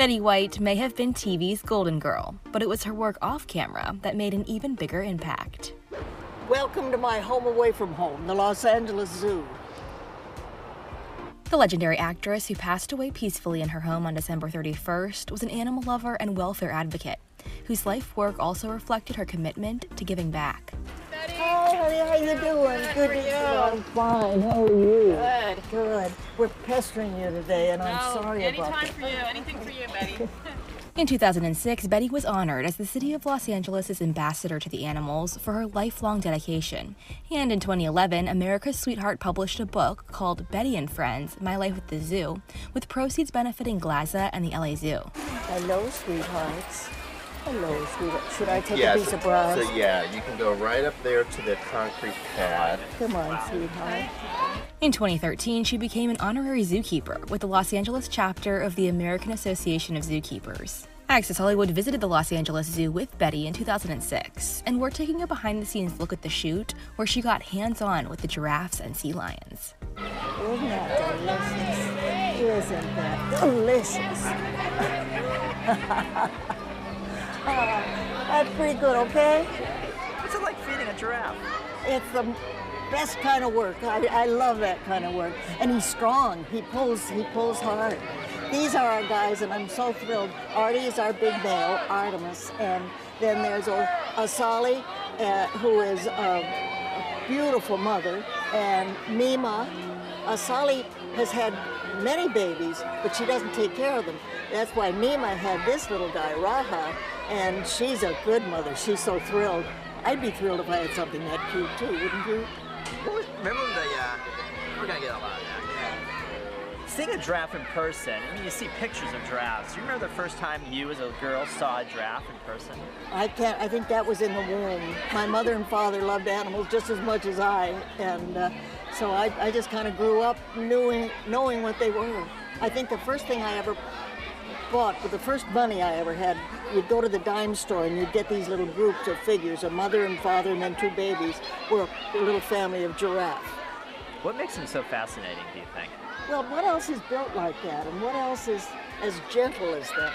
Betty White may have been TV's golden girl, but it was her work off camera that made an even bigger impact. Welcome to my home away from home, the Los Angeles Zoo. The legendary actress who passed away peacefully in her home on December 31st was an animal lover and welfare advocate, whose life work also reflected her commitment to giving back. Hi, honey, how you doing? Good to see you. I'm fine. How are you? Good. Good. We're pestering you today, and I'm sorry about that. Anytime for you. Anything for you, Betty. In 2006, Betty was honored as the City of Los Angeles' ambassador to the animals for her lifelong dedication. And in 2011, America's Sweetheart published a book called Betty and Friends, My Life at the Zoo, with proceeds benefiting Glaza and the LA Zoo. Hello, sweethearts. Hello, sweetheart. Should I take a piece of brass? So yeah, you can go right up there to the concrete pad. Come on, sweetheart. In 2013, she became an honorary zookeeper with the Los Angeles chapter of the American Association of Zookeepers. Access Hollywood visited the Los Angeles Zoo with Betty in 2006, and we're taking a behind-the-scenes look at the shoot where she got hands-on with the giraffes and sea lions. Isn't that delicious? Isn't that delicious? That's pretty good, okay? What's it like feeding a giraffe? It's the best kind of work. I love that kind of work. And he's strong. He pulls hard. These are our guys, and I'm so thrilled. Artie is our big male, Artemis, and then there's Asali, who is a beautiful mother, and Mima. Asali has had many babies, but she doesn't take care of them. That's why Mima had this little guy, Raha, and she's a good mother. She's so thrilled. I'd be thrilled if I had something that cute too, wouldn't you? Remember we're gonna get a lot of that. Seeing a giraffe in person, I mean, you see pictures of giraffes. Do you remember the first time you as a girl saw a giraffe in person? I think that was in the womb. My mother and father loved animals just as much as I, and so I just kind of grew up knowing what they were. I think the first thing I ever bought, with the first money I ever had, you'd go to the dime store and you'd get these little groups of figures, a mother and father and then two babies. We're a little family of giraffe. What makes them so fascinating, do you think? Well, what else is built like that, and what else is as gentle as that?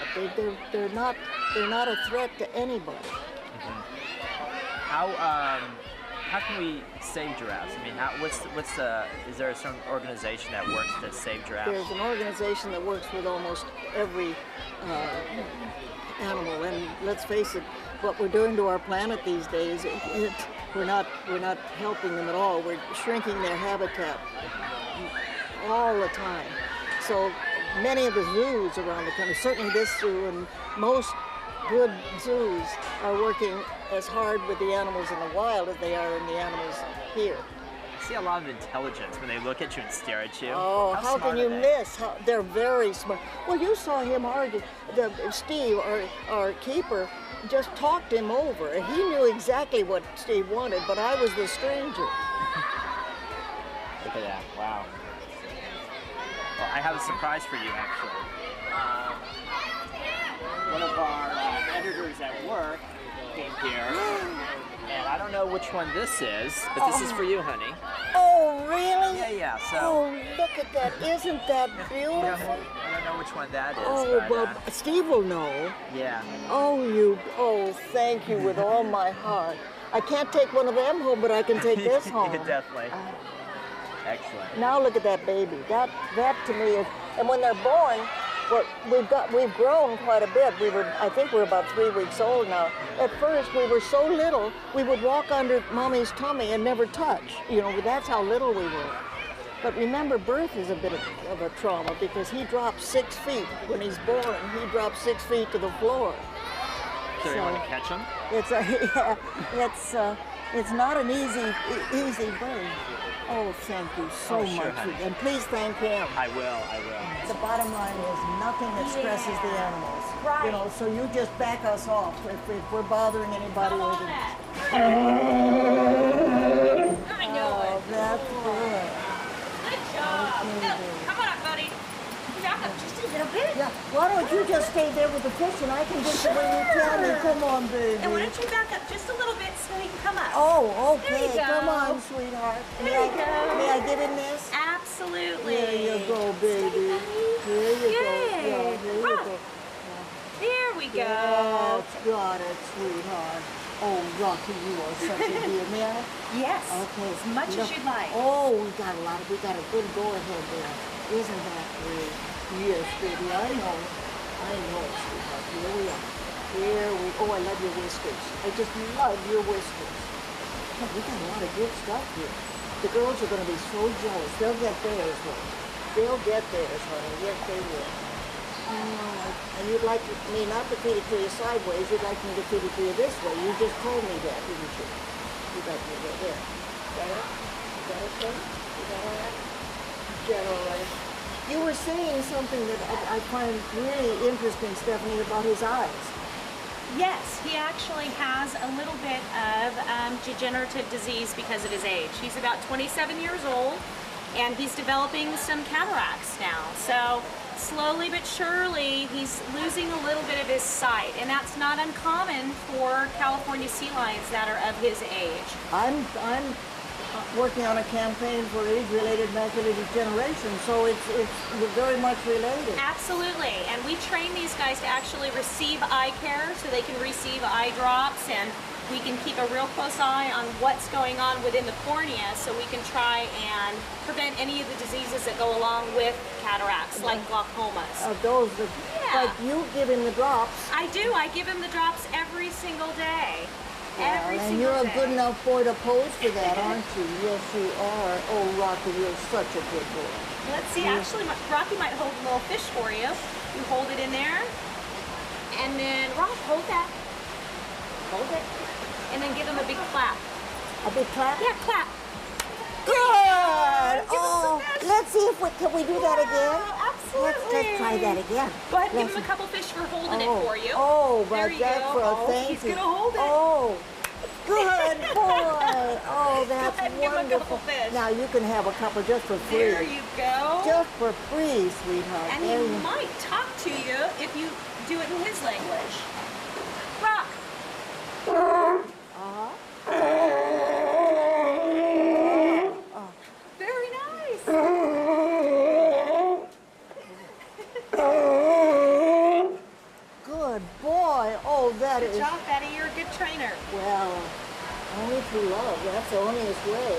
They're not a threat to anybody. Mm-hmm. How can we save giraffes? I mean, is there some organization that works to save giraffes? There's an organization that works with almost every animal, and let's face it, what we're doing to our planet these days, we're not helping them at all. We're shrinking their habitat all the time. So many of the zoos around the country, certainly this zoo and most good zoos, are working as hard with the animals in the wild as they are in the animals here. I see a lot of intelligence when they look at you and stare at you. Oh, how can you miss? They're very smart. Well, you saw him argue. Steve, our keeper, just talked him over, and he knew exactly what Steve wanted, but I was the stranger. Look at that, wow. Well, I have a surprise for you, actually. One of our editors at work came here, and I don't know which one this is, but this is for you, honey. Oh, really? Yeah, so... Oh, look at that. Isn't that beautiful? I don't know which one that is, Oh, but, well, Steve will know. yeah. Oh, thank you with all my heart. I can't take one of them home, but I can take this home. Definitely. Excellent. Now look at that baby. That to me is, and when they're born, we've grown quite a bit. I think we're about 3 weeks old now. At first, we were so little, we would walk under mommy's tummy and never touch. You know, that's how little we were. But remember, birth is a bit of a trauma because he drops 6 feet when he's born. He drops 6 feet to the floor. So you want to catch him? It's not an easy bird. Oh, thank you so much. Honey. And please thank him. I will. The bottom line is nothing that stresses the animals. Right. You know, so you just back us off if we're bothering anybody with it. I know it. That's good. Good job. Come on up, buddy. Back up just a little bit. Yeah. Why don't you just stay there with the fish and I can get to where you tell me. Come on, baby. And why don't you back up just a little bit so he can come up? Oh, okay. There you go. Come on, sweetheart. There you go. May I give him this? Absolutely. There you go, baby. Here you go. Yeah, here you go. we go. Yes, got it, sweetheart. Oh, Rocky, you are such a dear. May I? Yes. Okay. As much as you'd like. Oh, we got a good go-ahead there. Isn't that great? Yes, baby, I know. I know it, sweetheart. Here we are. Oh, I love your whiskers. I just love your whiskers. Oh, we got a lot of good stuff here. The girls are going to be so jealous. They'll get theirs, honey. They'll get theirs, honey. Yes, they will. And you'd like me not to feed it to you sideways. You'd like me to feed it to you this way. You just told me that, didn't you? You'd like me to go there. Got it? You got it, son? You got all right? Got all right. You were saying something that I find really interesting, Stephanie, about his eyes. Yes, he actually has a little bit of degenerative disease because of his age. He's about 27 years old, and he's developing some cataracts now. So slowly but surely, he's losing a little bit of his sight, and that's not uncommon for California sea lions that are of his age. I'm working on a campaign for age-related macular degeneration, so it's very much related. Absolutely, and we train these guys to actually receive eye care so they can receive eye drops, and we can keep a real close eye on what's going on within the cornea so we can try and prevent any of the diseases that go along with cataracts, like glaucomas. Like you give him the drops. I do. I give him the drops every single day. And you're a good enough boy to pose for that, aren't you? Yes, you are. Oh, Rocky, you're such a good boy. Let's see. Actually, Rocky might hold a little fish for you. You hold it in there. And then, Rock, hold that. Hold it. And then give him a big clap. A big clap? Yeah, clap. Good! Give Oh, him some fish. let's see if can we do that again? Absolutely. Let's try that again. Go ahead and give him a couple fish for holding it for you. Oh, but there you that's go. for a thank He's you. going to hold it. Oh, good boy. Oh, that's Go ahead and give him a couple wonderful. fish. Now you can have a couple just for free. There you go. Just for free, sweetheart. And There he you- might talk to you if you do it in his language. Rock. Very nice. Good boy. Oh, that Good is. job, Betty. You're a good trainer. Well, only through love. That's the onlyest way.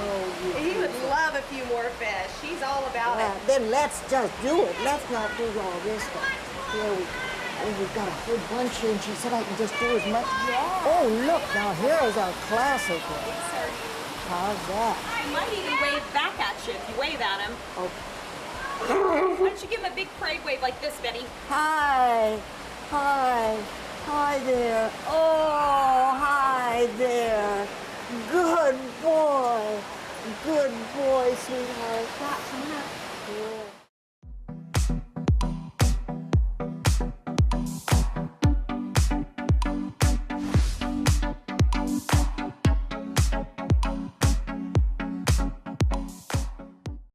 Oh, He would love a few more fish. He's all about Well, it. then let's just do it. Let's not do all this stuff. Here we've got a whole bunch here, and she said I can just do as much. Yeah. Oh, look, now here is our classic one. How's that? He might even wave back at you if you wave at him. Oh, Why don't you give him a big parade wave like this, Betty? hi. Hi. Hi there. Oh, hi there. Good boy. Good boy, sweetheart. Rock, come on up. Yeah.